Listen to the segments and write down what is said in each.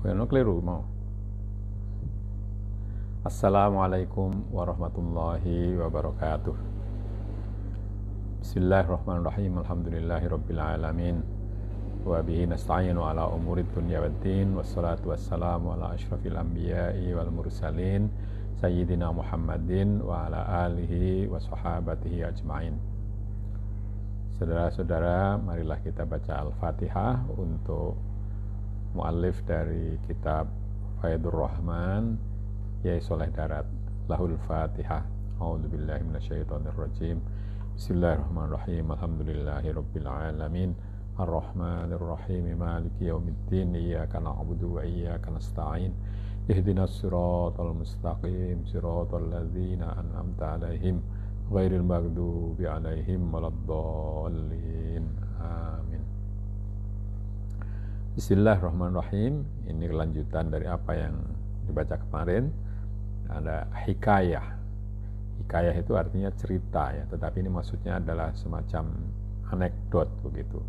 Kono keliru mau. Assalamualaikum warahmatullahi wabarakatuh. Bismillahirrahmanirrahim. Alhamdulillahirabbil alamin. Wa bihi nasta'inu ala umurid dunya waddin. Wassalatu wassalamu ala asyrafil anbiya'i wal mursalin sayyidina Muhammadin wa ala alihi wa sahabatihi ajmain. Saudara-saudara, marilah kita baca Al-Fatihah untuk muallif dari kitab Faidur Rahman Yai Soleh Darat. Lahul Fatihah. A'udzubillahi minasyaitonirrajim. Bismillahirrahmanirrahim. Alhamdulillahirabbil alamin. Ar-Rahmanir-Rahim. Maliki yaumiddin. Iyyaka na'budu wa iyyaka nasta'in. Ihdinas siratal mustaqim. Siratal ladzina an'amta 'alaihim ghairil maghdubi 'alaihim waladdallin. Amin. Bismillahirrahmanirrahim. Ini kelanjutan dari apa yang dibaca kemarin. Ada hikayah. Hikayah itu artinya cerita ya, tetapi ini maksudnya adalah semacam anekdot begitu.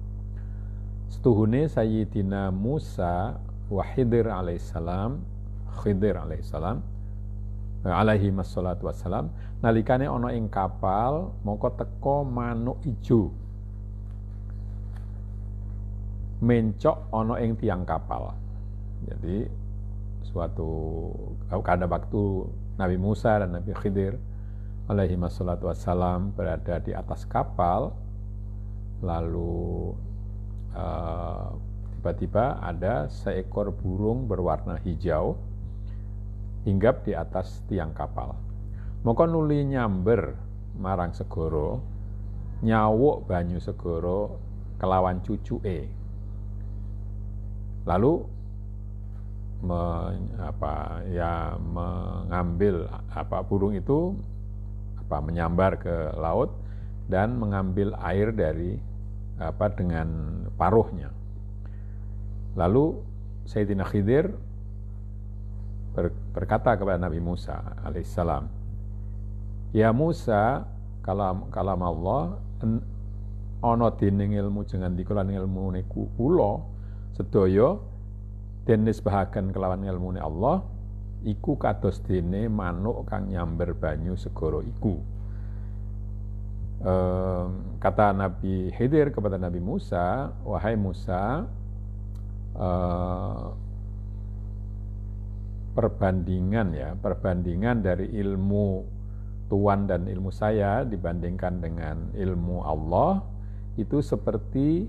Setuhune Sayyidina Musa wa Khidir alaihissalam, alaihi wassalatu wassalam, nalikane ana ing kapal mongko teka manuk ijo mencok ana ing tiang kapal. Jadi pada waktu Nabi Musa dan Nabi Khidir alaihi wassalatu wassalam berada di atas kapal, lalu tiba-tiba ada seekor burung berwarna hijau hinggap di atas tiang kapal. Maka nuli nyamber marang segoro, nyawuk banyu segoro kelawan cucuke. Lalu mengambil burung itu menyambar ke laut dan mengambil air dari dengan paruhnya. Lalu Sayyidina Khidir berkata kepada Nabi Musa alaihissalam, "Ya Musa, kalam Allah, ana dening ilmu jenengan dikula ilmu niku kula sedaya den nisbahaken kelawan ilmune Allah iku kados dene manuk kang nyamber banyu segara iku." Kata Nabi Khidir kepada Nabi Musa, "Wahai Musa, perbandingan dari ilmu Tuhan dan ilmu saya dibandingkan dengan ilmu Allah itu seperti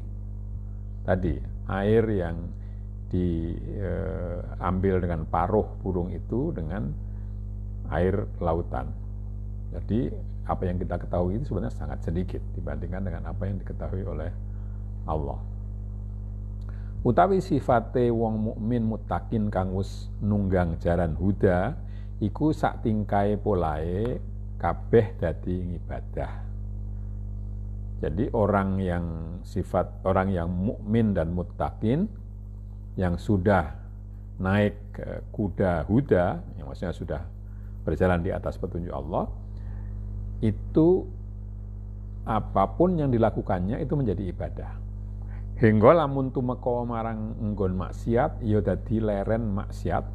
tadi air yang diambil dengan paruh burung itu dengan air lautan. Jadi apa yang kita ketahui itu sebenarnya sangat sedikit dibandingkan dengan apa yang diketahui oleh Allah. Utawi sifate wong mukmin muttaqin kang wis nunggang jaran huda iku sak tingkae polae kabeh dadi ibadah. Jadi orang yang mukmin dan muttaqin yang sudah naik ke kuda huda, yang maksudnya sudah berjalan di atas petunjuk Allah, itu apapun yang dilakukannya itu menjadi ibadah. Hingga lamun tumeka marang nggon maksiat, ya dadi leren maksiat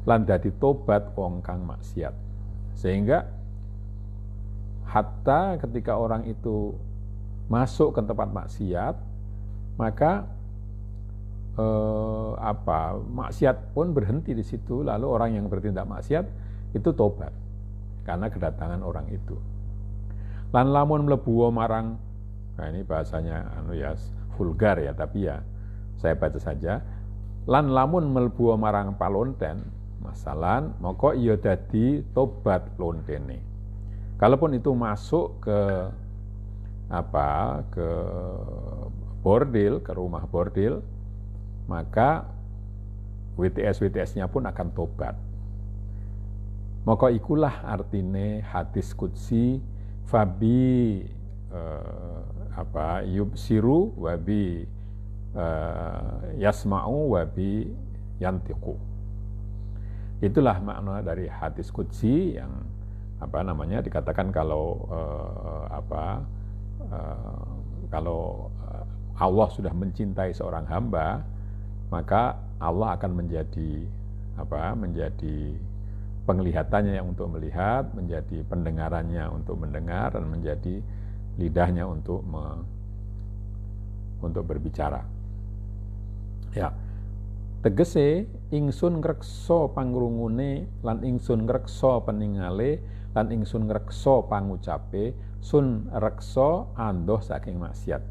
lan dadi tobat wong kang maksiat. Sehingga hatta ketika orang itu masuk ke tempat maksiat, maka maksiat pun berhenti di situ, lalu orang yang bertindak maksiat itu tobat karena kedatangan orang itu. Lan lamun mlebu marang, nah ini bahasanya vulgar ya, tapi ya saya baca saja. Lan lamun mlebu marang palonten masalan, maka iya dadi tobat lontene. Kalaupun itu masuk ke bordil, ke rumah bordil, maka WTS-WTS-nya pun akan tobat. Maka ikulah artine hadis qudsi fabi yubsiru wabi yasma'u wabi yantiqu. Itulah makna dari hadis qudsi yang dikatakan kalau kalau Allah sudah mencintai seorang hamba, maka Allah akan menjadi menjadi penglihatannya yang untuk melihat, menjadi pendengarannya untuk mendengar, dan menjadi lidahnya untuk berbicara. Ya, tegese ingsun ngreksa pangrungune lan ingsun ngreksa peningale lan ingsun ngreksa pangucape sun reksa andoh saking maksiat.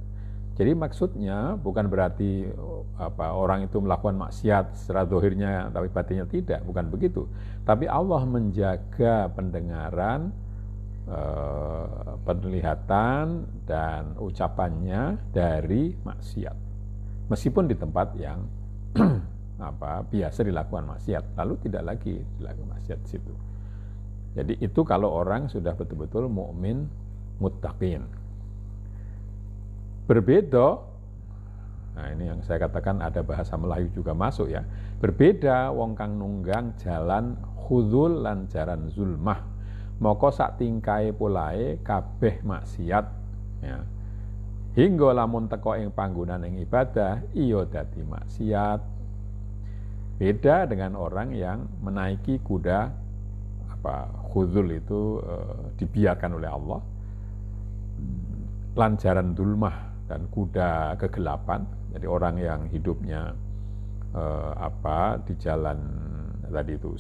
Jadi maksudnya bukan berarti orang itu melakukan maksiat secara zahirnya tapi batinnya tidak, bukan begitu. Tapi Allah menjaga pendengaran, penglihatan dan ucapannya dari maksiat. Meskipun di tempat yang biasa dilakukan maksiat, lalu tidak lagi dilakukan maksiat di situ. Jadi itu kalau orang sudah betul-betul mukmin muttaqin. Berbeda, nah ini yang saya katakan ada bahasa Melayu juga masuk ya. Berbeda wong kang nunggang jalan khudzul lan jaran zulmah. Moko sak tingkae polae kabeh maksiat ya. Hingga lamun teko ing panggonan ing ibadah iya dadi maksiat. Beda dengan orang yang menaiki kuda khudzul itu dibiarkan oleh Allah. Lanjaran dulmah dan kuda kegelapan. Jadi orang yang hidupnya di jalan tadi itu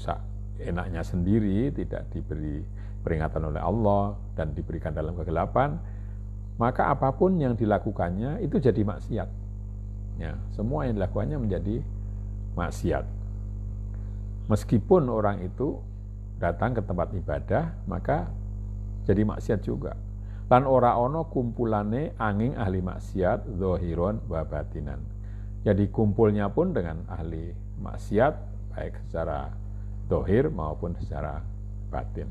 enaknya sendiri, tidak diberi peringatan oleh Allah dan diberikan dalam kegelapan, maka apapun yang dilakukannya itu jadi maksiat. Ya, semua yang dilakukannya menjadi maksiat. Meskipun orang itu datang ke tempat ibadah, maka jadi maksiat juga. Lan ora ono kumpulane angin ahli maksiat zahiron wa batinan. Jadi kumpulnya pun dengan ahli maksiat baik secara zahir maupun secara batin.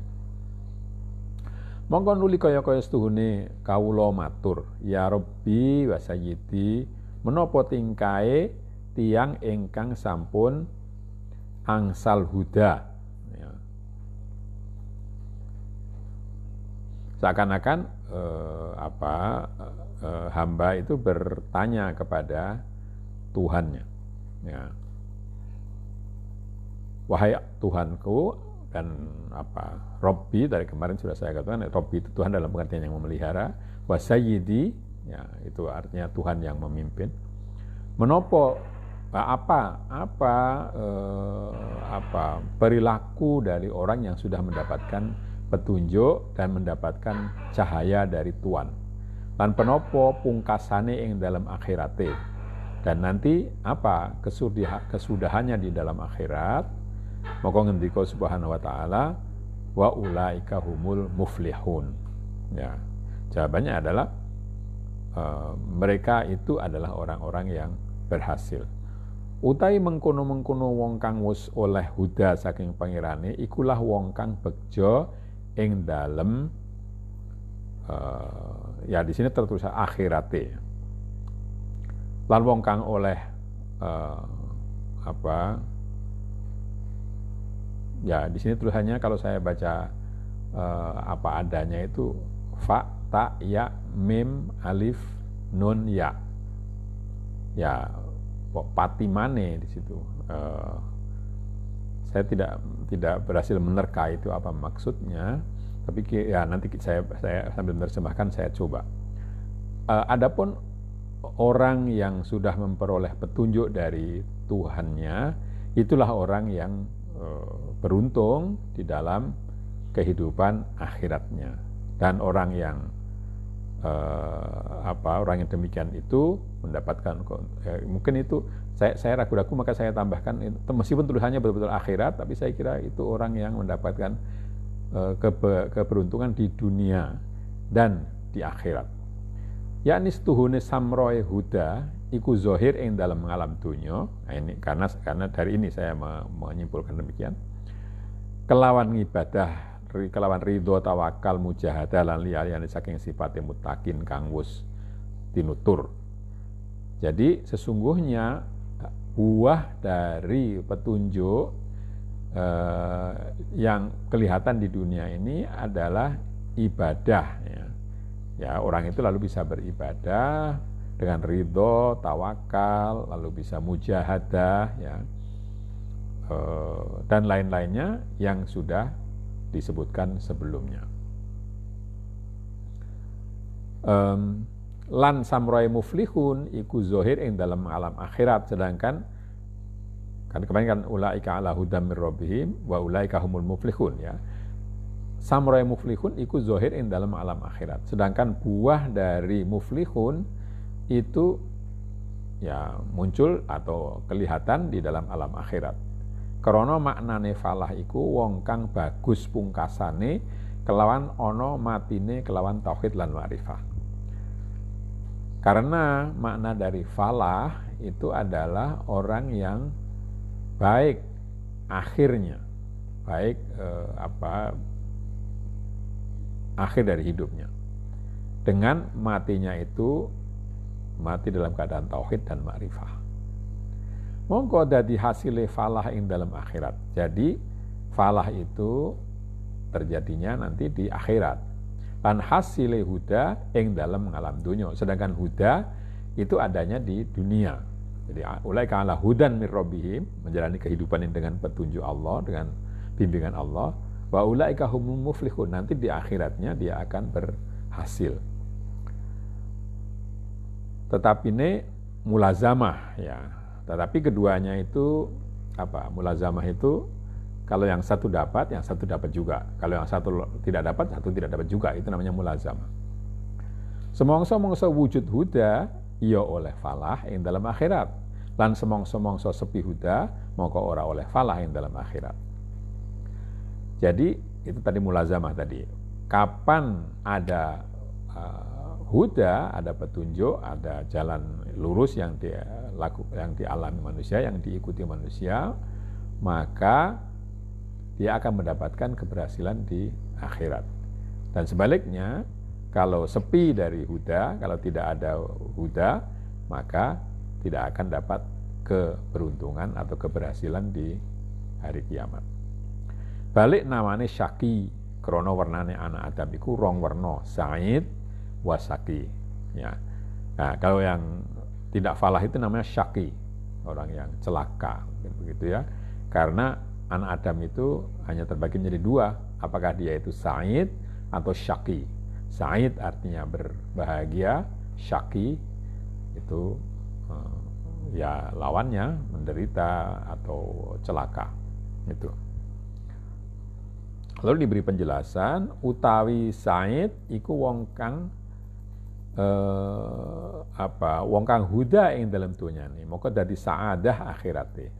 Monggo nuli kaya-kaya setuhune kawula matur, ya Rabbi wa Sayyidi, menapa tingkae tiyang ingkang sampun angsal huda. Ya. Seakan-akan hamba itu bertanya kepada Tuhannya, ya. Wahai Tuhanku, dan Robbi dari kemarin sudah saya katakan, Robbi itu Tuhan dalam pengertian yang memelihara, wa Sayyidi, ya itu artinya Tuhan yang memimpin. Menopo perilaku dari orang yang sudah mendapatkan petunjuk dan mendapatkan cahaya dari Tuhan. Lan penopo pungkasane ing dalam akhirate. Dan nanti kesudahannya di dalam akhirat. Maka ngendika Subhanahu wa taala, wa ulaika humul muflihun. Ya. Jawabannya adalah mereka itu adalah orang-orang yang berhasil. Utai mengkono-mengkono wong kang wis oleh huda saking pangirane ikulah wong kang bejo ing dalem ya di sini tertulis akhirate. Lan wong kang oleh ya di sini tulisannya kalau saya baca apa adanya itu fa ta ya mim alif nun ya. Ya patimane di situ. Saya tidak berhasil menerka itu apa maksudnya, tapi ya nanti saya sambil menerjemahkan saya coba. Adapun orang yang sudah memperoleh petunjuk dari Tuhannya, itulah orang yang beruntung di dalam kehidupan akhiratnya. Dan orang yang orang yang demikian itu mendapatkan mungkin itu saya ragu-ragu, maka saya tambahkan meskipun tulisannya betul-betul akhirat, tapi saya kira itu orang yang mendapatkan keberuntungan di dunia dan di akhirat. Yakni setuhune samroe huda iku zahir ing dalam alam dunya. Nah, ini karena dari ini saya menyimpulkan demikian. Kelawan ibadah, kelawan ridho, tawakal, mujahadah lan liyane saking sifate muttaqin kang wis tinutur. Jadi sesungguhnya buah dari petunjuk yang kelihatan di dunia ini adalah ibadah. Ya, orang itu lalu bisa beribadah dengan ridho, tawakal, lalu bisa mujahadah, ya, dan lain-lainnya yang sudah disebutkan sebelumnya. Lan samrai muflihun iku zohir ing dalam alam akhirat, sedangkan kan kemarin kan ulaika ala hudam mir rabbihim wa ulaika humul muflihun, ya. Samrai muflihun iku zohir ing dalam alam akhirat, sedangkan buah dari muflihun itu ya muncul atau kelihatan di dalam alam akhirat. Karena maknane falah iku wong kang bagus pungkasane kelawan ono matine kelawan tauhid lan ma'rifah. Karena makna dari falah itu adalah orang yang baik akhirnya, baik akhir dari hidupnya. Dengan matinya itu mati dalam keadaan tauhid dan ma'rifah. Mongko dadi hasile falah ing dalam akhirat. Jadi falah itu terjadinya nanti di akhirat. Lan hasile huda ing dalam alam dunya. Sedangkan huda itu adanya di dunia. Jadi ulaika ala hudan mir rabbihim, menjalani kehidupan yang dengan petunjuk Allah, dengan bimbingan Allah. Wa ulaika humul muflihun, nanti di akhiratnya dia akan berhasil. Tetapi ini mulazamah, ya. Tetapi keduanya itu apa? Mulazamah itu kalau yang satu dapat, yang satu dapat juga. Kalau yang satu tidak dapat, satu tidak dapat juga. Itu namanya mulazamah. Semongso-mongso wujud huda iya oleh falah yang dalam akhirat. Lan semongso-mongso sepi huda mongko ora oleh falah yang dalam akhirat. Jadi itu tadi mulazamah tadi. Kapan ada huda, ada petunjuk, ada jalan lurus yang dialami manusia, yang diikuti manusia, maka dia akan mendapatkan keberhasilan di akhirat. Dan sebaliknya, kalau sepi dari huda, kalau tidak ada huda, maka tidak akan dapat keberuntungan atau keberhasilan di hari kiamat. Balik namanya syaki, krono warnane anak Adam iku rong werna, sa'id wasaki, ya. Nah, kalau yang tidak falah itu namanya syaki, orang yang celaka, begitu ya. Karena anak Adam itu hanya terbagi menjadi dua, apakah dia itu sa'id atau syaki. Sa'id artinya berbahagia, syaki itu ya lawannya menderita atau celaka. Itu. Lalu diberi penjelasan, utawi sa'id iku wong kang wong kang huda ing dalam dunyane, maka dadi saadah akhirate.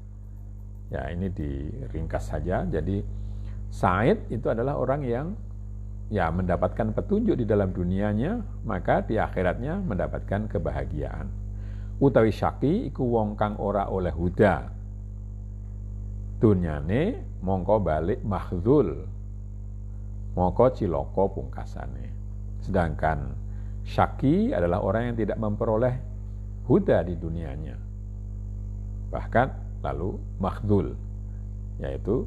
Ya, ini diringkas saja. Jadi sa'id itu adalah orang yang ya mendapatkan petunjuk di dalam dunianya, maka di akhiratnya mendapatkan kebahagiaan. Utawi syaki iku wong kang ora oleh huda dunyane, mongko balik mahzul, mongko cilaka pungkasane. Sedangkan syaki adalah orang yang tidak memperoleh huda di dunianya, bahkan lalu mahzul, yaitu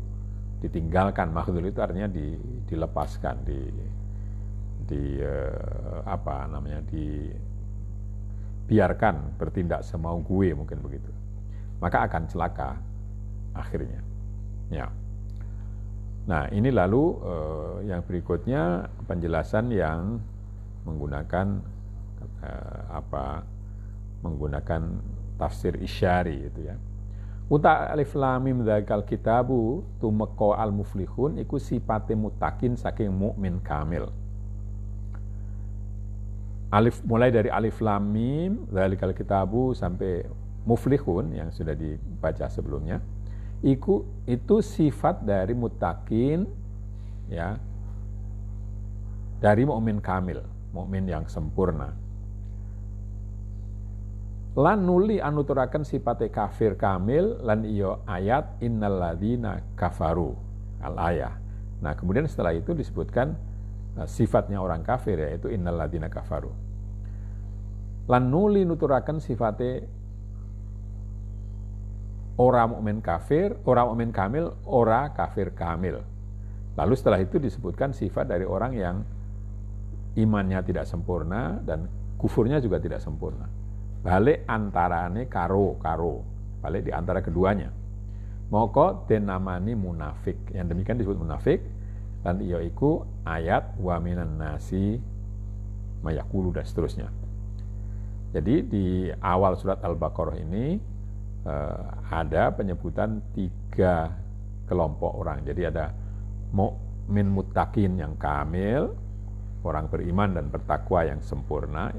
ditinggalkan. Mahzul itu artinya dilepaskan, dibiarkan bertindak semau gue, mungkin begitu, maka akan celaka akhirnya, ya. Nah, ini lalu yang berikutnya penjelasan yang menggunakan menggunakan tafsir isyari itu, ya. Uta alif lam mim dzakal kitabu tumeka al muflihun iku sifate mutakin saking mukmin kamil. Alif, mulai dari alif lam mim dzakal kitabu sampai muflihun yang sudah dibaca sebelumnya, itu sifat dari mutakin, ya, dari mukmin kamil, mukmin yang sempurna. Lan nuli anuturaken sifate kafir kamil lan iyo ayat innal ladzina kafaru al ayah. Nah, kemudian setelah itu disebutkan sifatnya orang kafir, yaitu innal ladzina kafaru. Lan nuli nuturaken sifate ora mukmin kafir, ora mukmin kamil, ora kafir kamil. Lalu setelah itu disebutkan sifat dari orang yang imannya tidak sempurna dan kufurnya juga tidak sempurna. balik antarane karo balik di antara keduanya. Maka den namani munafik. Yang demikian disebut munafik. Dan iya iku ayat wa minan nasi mayaqulu dan seterusnya. Jadi di awal surat Al-Baqarah ini ada penyebutan 3 kelompok orang. Jadi ada mukmin muttaqin yang kamil, orang beriman dan bertakwa yang sempurna,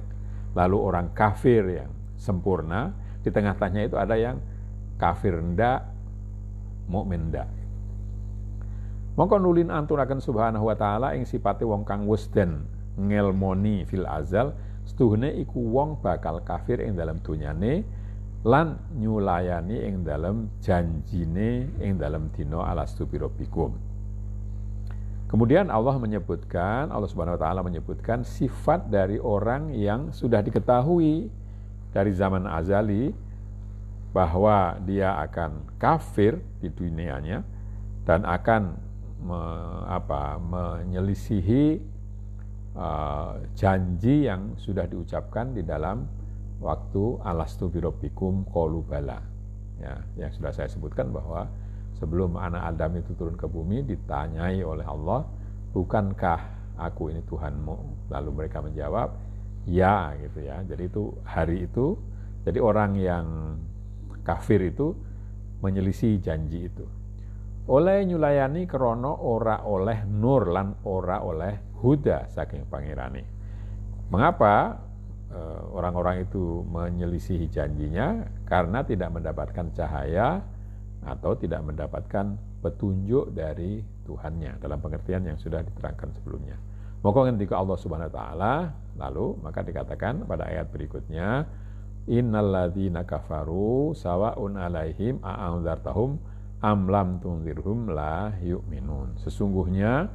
lalu orang kafir yang sempurna, di tengah-tengahnya itu ada yang kafir ndak, mukmin ndak. Mongko nulin anturaken subhanahu wa ta'ala ing sipate wong kang wis den ngelmoni fil azal, setuhune iku wong bakal kafir ing dalam dunyane lan nyulayani ing dalam janjine ing dalam dina alastu birabbikum. Kemudian Allah Subhanahu wa ta'ala menyebutkan sifat dari orang yang sudah diketahui dari zaman azali bahwa dia akan kafir di dunianya dan akan menyelisihi janji yang sudah diucapkan di dalam waktu alastu birabbikum qalu bala. Ya, yang sudah saya sebutkan bahwa sebelum anak Adam itu turun ke bumi ditanyai oleh Allah, bukankah aku ini Tuhanmu? Lalu mereka menjawab, ya gitu ya. Jadi itu hari itu, jadi orang yang kafir itu menyelisih janji itu. Oleh nyulayani krana ora oleh nur lan ora oleh huda saking pangirane. Mengapa orang-orang itu menyelisihi janjinya? Karena tidak mendapatkan cahaya atau tidak mendapatkan petunjuk dari Tuhannya dalam pengertian yang sudah diterangkan sebelumnya. Maka ketika Allah Subhanahu wa taala lalu maka dikatakan pada ayat berikutnya, innalladzina kafaru sawaun alaihim a'anzartahum am lam tunzirhum la yu'minun. Sesungguhnya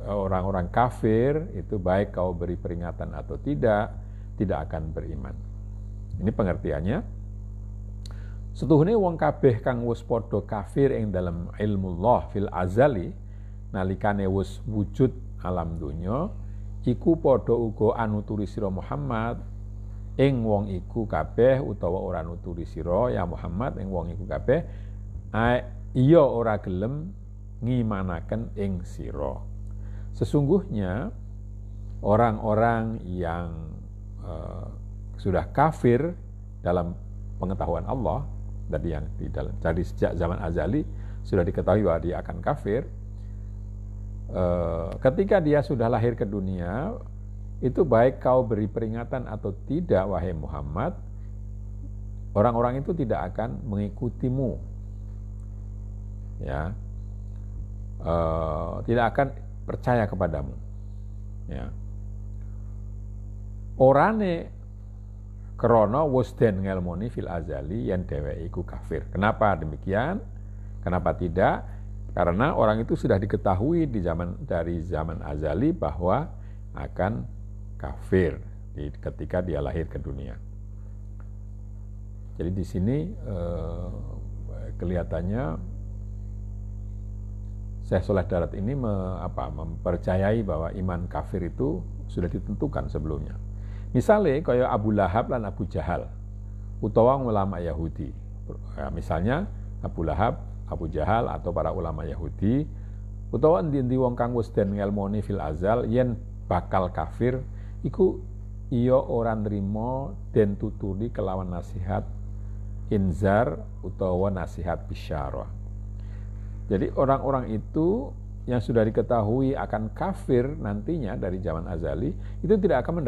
orang-orang kafir itu baik kau beri peringatan atau tidak akan beriman. Ini pengertiannya. Setuhune wong kabeh kang wis padha kafir ing dalam ilmullah fil azali nalikane wis wujud alam donya iku padha uga anuturi sira Muhammad ing wong iku kabeh utawa ora nuturi sira ya Muhammad ing wong iku kabeh iya ora gelem ngimanaken ing sira. Sesungguhnya orang-orang yang sudah kafir dalam pengetahuan Allah dari sejak zaman azali sudah diketahui bahwa dia akan kafir. Ketika dia sudah lahir ke dunia, itu baik kau beri peringatan atau tidak wahai Muhammad, orang-orang itu tidak akan mengikutimu, ya, tidak akan percaya kepadamu, ya. Orane krana wis den ngelmoni fil azali yen dheweke iku kafir. Kenapa demikian? Kenapa tidak? Karena orang itu sudah diketahui dari zaman azali bahwa akan kafir ketika dia lahir ke dunia. Jadi di sini kelihatannya Syekh Sholeh Darat ini mempercayai bahwa iman kafir itu sudah ditentukan sebelumnya. Misalnya kaya Abu Lahab lan Abu Jahal utawa ulama Yahudi. Ya, misalnya Abu Lahab, Abu Jahal atau para ulama Yahudi utawa endi-endi wong kang wis den ngelmoni fil azal yen bakal kafir iku iya ora nrimo den tutuli kelawan nasihat inzar utawa nasihat bisyarah. Jadi orang-orang itu yang sudah diketahui akan kafir nantinya dari zaman azali itu tidak akan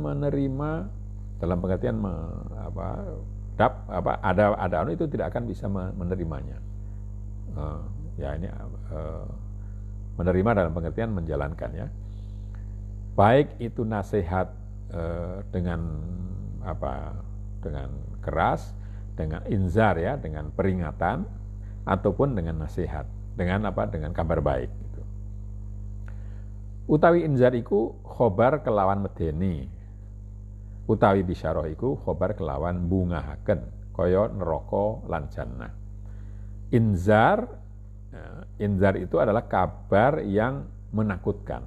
menerima dalam pengertian ada itu tidak akan bisa menerimanya. Menerima dalam pengertian menjalankan, ya. Baik itu nasihat dengan keras, dengan inzar, ya, dengan peringatan ataupun dengan nasihat, dengan kabar baik gitu. Utawi inzar iku khobar kelawan medeni. Utawi bisyarah iku khobar kelawan bungahaken kaya neraka lan jannah. Inzar itu adalah kabar yang menakutkan.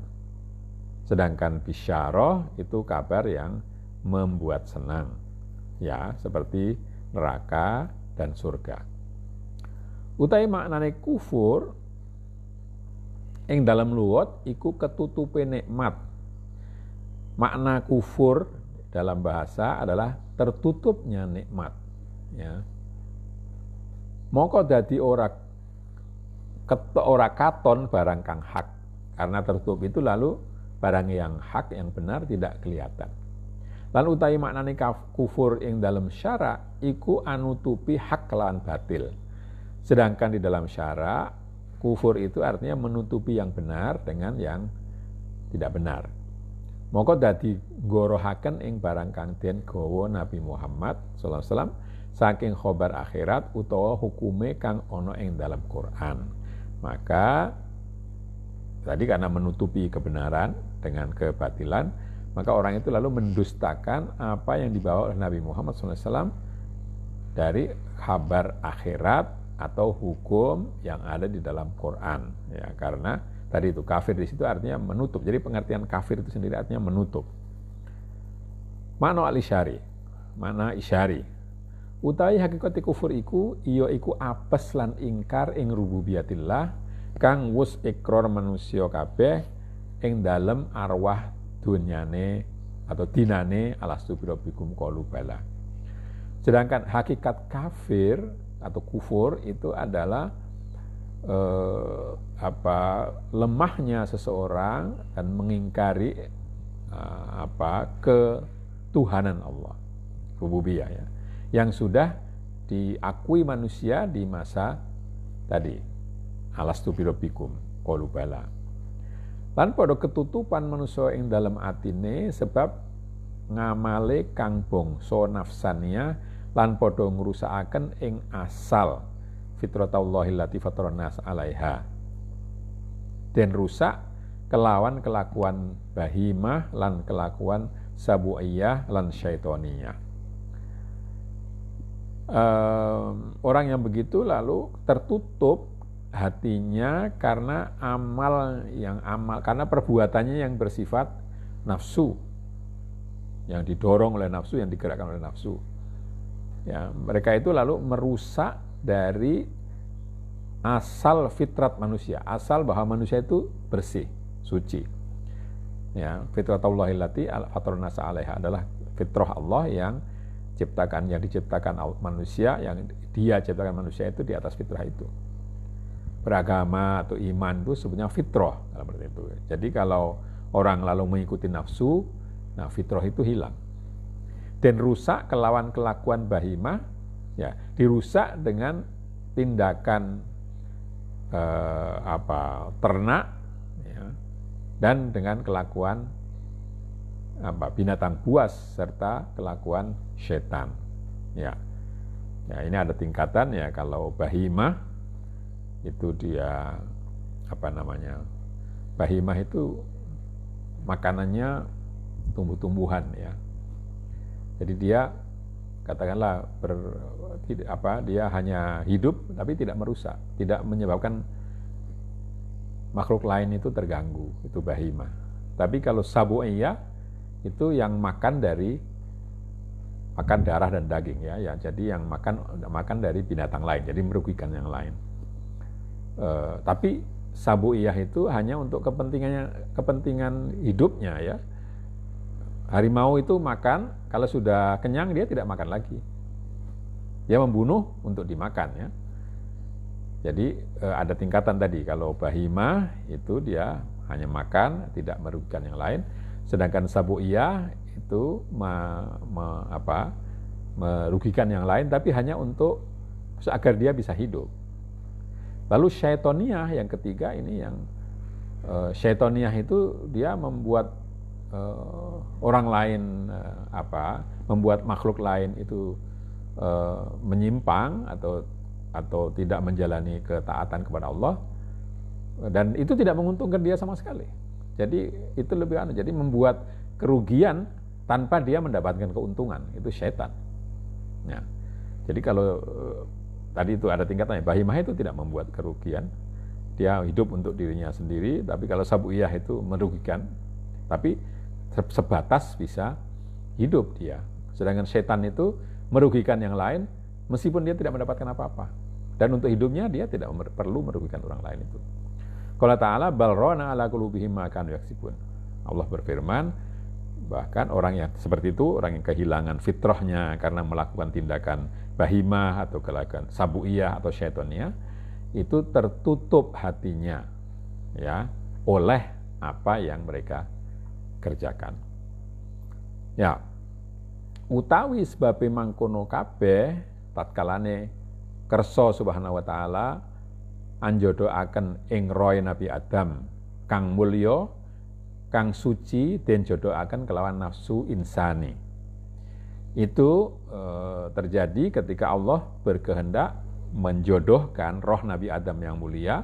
Sedangkan bisyarah itu kabar yang membuat senang. Ya, seperti neraka dan surga. Utawi maknane kufur ing dalam luwat iku ketutupe nikmat. Makna kufur dalam bahasa adalah tertutupnya nikmat. Ya. Moko dadi ora katon barang kang hak. Karena tertutup itu lalu barang yang hak, yang benar tidak kelihatan. Lan utawi maknane kufur ing dalam syara iku anutupi hak lan batil. Sedangkan di dalam syara kufur itu artinya menutupi yang benar dengan yang tidak benar. Moko dadi gorohaken ing barang kang den gawa Nabi Muhammad sallallahu alaihi wasallam saking khobar akhirat utawa hukume kang ana ing dalam Quran. Maka tadi karena menutupi kebenaran dengan kebatilan, maka orang itu lalu mendustakan apa yang dibawa oleh Nabi Muhammad SAW dari kabar akhirat atau hukum yang ada di dalam Quran. Ya, karena tadi itu kafir di situ artinya menutup. Jadi pengertian kafir itu sendiri artinya menutup. Makna al-isyari, makna isyari. Utawi hakikati kufur iku iya iku apes lan ingkar ing rububiyatillah kang wus ikrar manusia kabeh ing dalem arwah dunyane atau dinane alastu birabbikum qalu bala. Sedangkan hakikat kafir atau kufur itu adalah lemahnya seseorang dan mengingkari ketuhanan Allah, rububiyah ya, yang sudah diakui manusia di masa tadi alastu birabbikum qalu bala. Lan padha ketutupan manusia ing dalam atine sebab ngamale kang bangsa nafsania lan padha ngrusakaken ing asal fitratallahi allati fatarana nas 'alaiha. Den rusak kelawan kelakuan bahimah lan kelakuan sabuiyah lan syaitoniyah. Orang yang begitu lalu tertutup hatinya karena karena perbuatannya yang bersifat nafsu, yang didorong oleh nafsu, yang digerakkan oleh nafsu. Ya, mereka itu lalu merusak dari asal fitrat manusia, asal bahwa manusia itu bersih, suci. Ya, fitratullahi allati fatarana nas 'alaiha adalah fitrah Allah yang diciptakan manusia, yang Dia ciptakan manusia itu di atas fitrah itu. Beragama atau iman itu sebenarnya fitrah dalam arti itu. Jadi kalau orang lalu mengikuti nafsu, nah fitrah itu hilang. Dan rusak kelawan kelakuan bahimah, ya dirusak dengan tindakan ternak, ya, dan dengan kelakuan binatang buas serta kelakuan setan. Ya, ini ada tingkatan ya. Kalau bahimah itu dia bahimah itu makanannya tumbuh-tumbuhan ya. Jadi dia katakanlah dia hanya hidup tapi tidak merusak, tidak menyebabkan makhluk lain itu terganggu, itu bahimah. Tapi kalau sabu'iyah itu yang makan darah dan daging ya, jadi yang makan dari binatang lain, jadi merugikan yang lain. Tapi sabu'iyah itu hanya untuk kepentingan hidupnya ya. Harimau itu makan, kalau sudah kenyang dia tidak makan lagi. Dia membunuh untuk dimakan ya. Jadi ada tingkatan tadi. Kalau bahimah itu dia hanya makan, tidak merugikan yang lain. Sedangkan sabu'iyah itu merugikan yang lain, tapi hanya untuk agar dia bisa hidup. Lalu syaitoniyah yang ketiga ini yang syaitoniyah itu dia membuat orang lain membuat makhluk lain itu menyimpang atau tidak menjalani ketaatan kepada Allah, dan itu tidak menguntungkan dia sama sekali. Jadi itu lebih jadi membuat kerugian tanpa dia mendapatkan keuntungan, itu syaitan. Ya. Jadi kalau tadi itu ada tingkatannya, bahimah itu tidak membuat kerugian, dia hidup untuk dirinya sendiri. Tapi kalau sabu'iyah itu merugikan, tapi sebatas bisa hidup dia. Sedangkan setan itu merugikan yang lain meskipun dia tidak mendapatkan apa-apa. Dan untuk hidupnya dia tidak perlu merugikan orang lain itu. Qala ta'ala bal rana ala qulubihim ma kanu yaksibun. Allah berfirman, bahkan orang yang seperti itu, orang yang kehilangan fitrahnya karena melakukan tindakan bahimah atau kelakuan sabuiyah atau syaitoniyah, itu tertutup hatinya ya oleh apa yang mereka kerjakan. Ya, utawi sebabe mangkono kabeh tatkalane kersa subhanahu wa ta'ala anjodoaken ing roy Nabi Adam kang mulya kang suci den jodoaken kelawan nafsu insani. Itu terjadi ketika Allah berkehendak menjodohkan roh Nabi Adam yang mulia.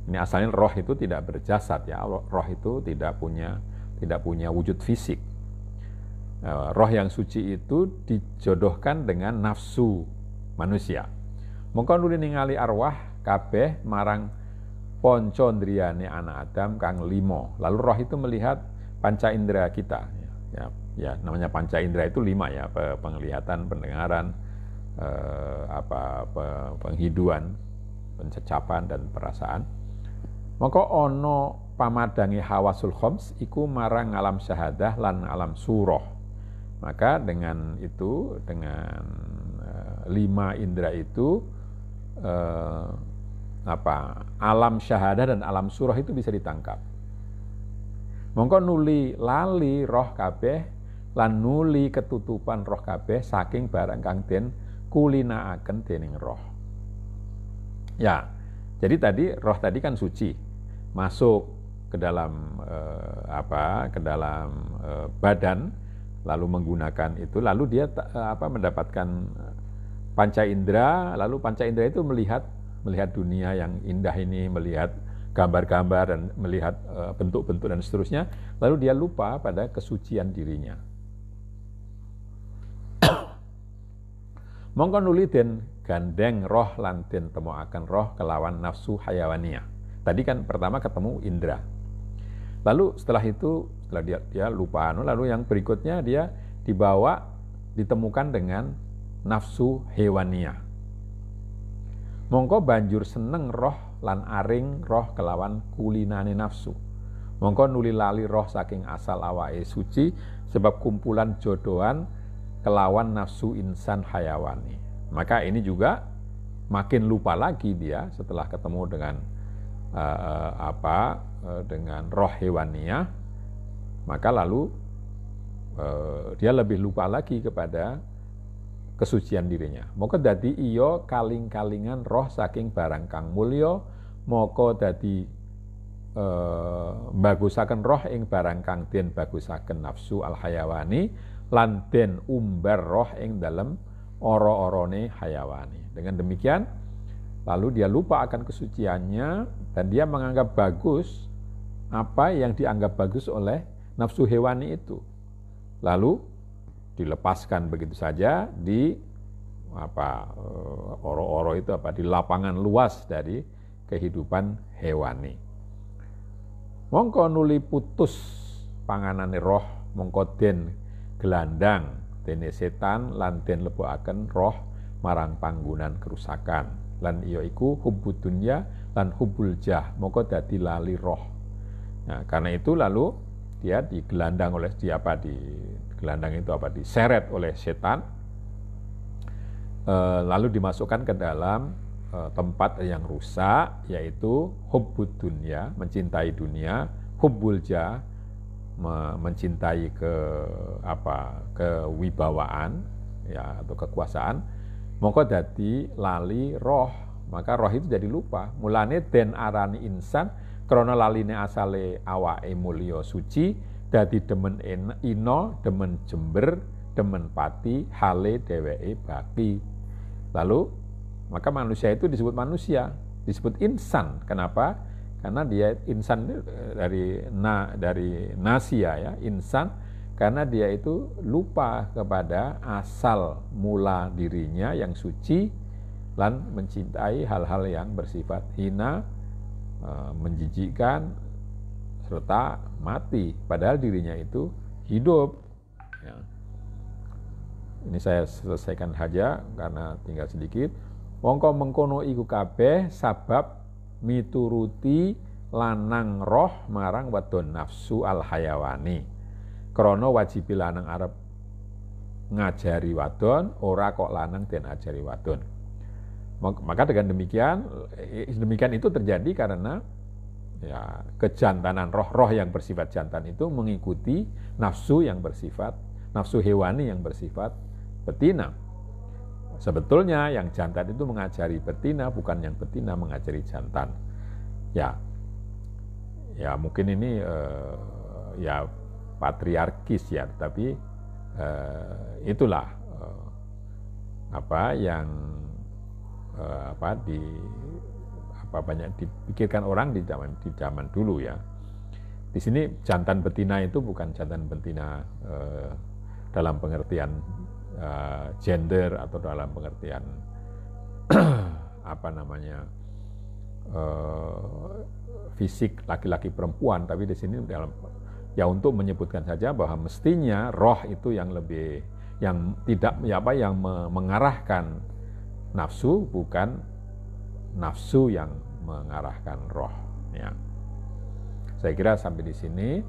Ini asalnya roh itu tidak berjasad ya, roh itu tidak punya wujud fisik. Roh yang suci itu dijodohkan dengan nafsu manusia. Mongko nuli ningali arwah kabeh marang ponco ndriyane anak Adam kang 5. Lalu roh itu melihat panca indera kita. Ya, namanya panca indera itu 5 ya, penglihatan, pendengaran, penghiduan, pencecapan dan perasaan. Maka ono pamadangi hawasul khoms iku marang alam syahadah lan alam surah. Maka dengan itu, dengan 5 indera itu alam syahadah dan alam surah itu bisa ditangkap. Mongko nuli lali roh kabeh lan nuli ketutupan roh kabeh saking barang kang den kulinaaken dening roh. Ya, jadi tadi roh tadi kan suci, masuk ke dalam badan, lalu menggunakan itu, lalu dia mendapatkan panca indera, lalu panca indera itu melihat dunia yang indah ini, melihat gambar-gambar dan melihat bentuk-bentuk dan seterusnya, lalu dia lupa pada kesucian dirinya. Mongko nuli den gandeng roh lan den temoaken roh kelawan nafsu hayawaniyah. Tadi kan pertama ketemu indera. Lalu setelah itu, setelah dia lupa, lalu yang berikutnya dia ditemukan dengan nafsu hewaniyah. Mongko banjur seneng roh lan aring roh kelawan kulinane nafsu. Mongko nuli lali roh saking asal awake suci sebab kumpulan jodohan kelawan nafsu insan hayawani. Maka ini juga makin lupa lagi dia setelah ketemu dengan dengan roh hewaniyah, maka lalu dia lebih lupa lagi kepada kesucian dirinya. Maka dadi iya kaling-kalingan roh saking barang kang mulya, maka dadi bagusaken roh ing barang kang den bagusaken nafsu al hayawani lan den umbar roh ing dalem ora-orane hayawani. Dengan demikian lalu dia lupa akan kesuciannya dan dia menganggap bagus apa yang dianggap bagus oleh nafsu hewani itu. Lalu dilepaskan begitu saja di oro-oro itu di lapangan luas dari kehidupan hewani. Mongko nuli putus panganane roh, mongko den gelandang dene setan lan den lebokaken roh marang panggonan kerusakan. Lan iya iku hubbud dunya lan hubbul jah, moko dadi lali roh. Nah, karena itu lalu dia digelandang oleh digelandang itu diseret oleh setan, lalu dimasukkan ke dalam tempat yang rusak, yaitu hubbud dunya, mencintai dunia, hubbul jah, mencintai kewibawaan ya atau kekuasaan. Mongko dadi lali roh, maka roh itu jadi lupa. Mulane den arani insan krana laline asale awake mulya suci, dadi demen ino, demen jember, demen pati, hale dheweke baki. Lalu maka manusia itu disebut manusia, disebut insan. Kenapa? Karena dia insan dari nasia ya, insan. Karena dia itu lupa kepada asal mula dirinya yang suci dan mencintai hal-hal yang bersifat hina, menjijikkan, serta mati, padahal dirinya itu hidup. Ya. Ini saya selesaikan saja karena tinggal sedikit. Mongko mengkono iku kabeh sabab mituruti lanang roh marang wadon nafsu al hayawani. Krana wajibi lanang arep ngajari wadon, ora kok lanang den ajari wadon. Maka dengan demikian itu terjadi karena ya kejantanan roh-roh yang bersifat jantan itu mengikuti nafsu hewani yang bersifat betina. Sebetulnya yang jantan itu mengajari betina, bukan yang betina mengajari jantan. Ya mungkin ini ya patriarkis ya, tapi itulah banyak dipikirkan orang di zaman dulu ya. Di sini jantan betina itu bukan jantan betina dalam pengertian gender atau dalam pengertian fisik laki-laki perempuan, tapi di sini dalam ya untuk menyebutkan saja bahwa mestinya roh itu yang mengarahkan nafsu, bukan nafsu yang mengarahkan roh. Ya. Saya kira sampai di sini.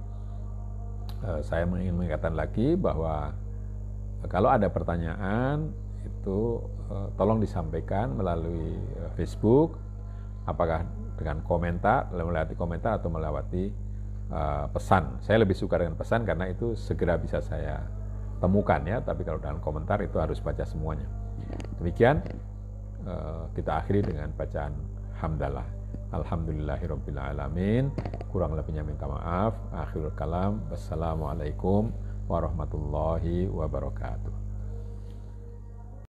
Saya ingin mengatakan lagi bahwa kalau ada pertanyaan itu tolong disampaikan melalui Facebook, apakah dengan komentar, melewati komentar atau melewati pesan. Saya lebih suka dengan pesan karena itu segera bisa saya temukan ya. Tapi kalau dengan komentar itu harus baca semuanya. Demikian kita akhiri dengan bacaan hamdalah. Alhamdulillahirabbil alamin. Kurang lebihnya minta maaf. Akhirul kalam. Wassalamualaikum warahmatullahi wabarakatuh.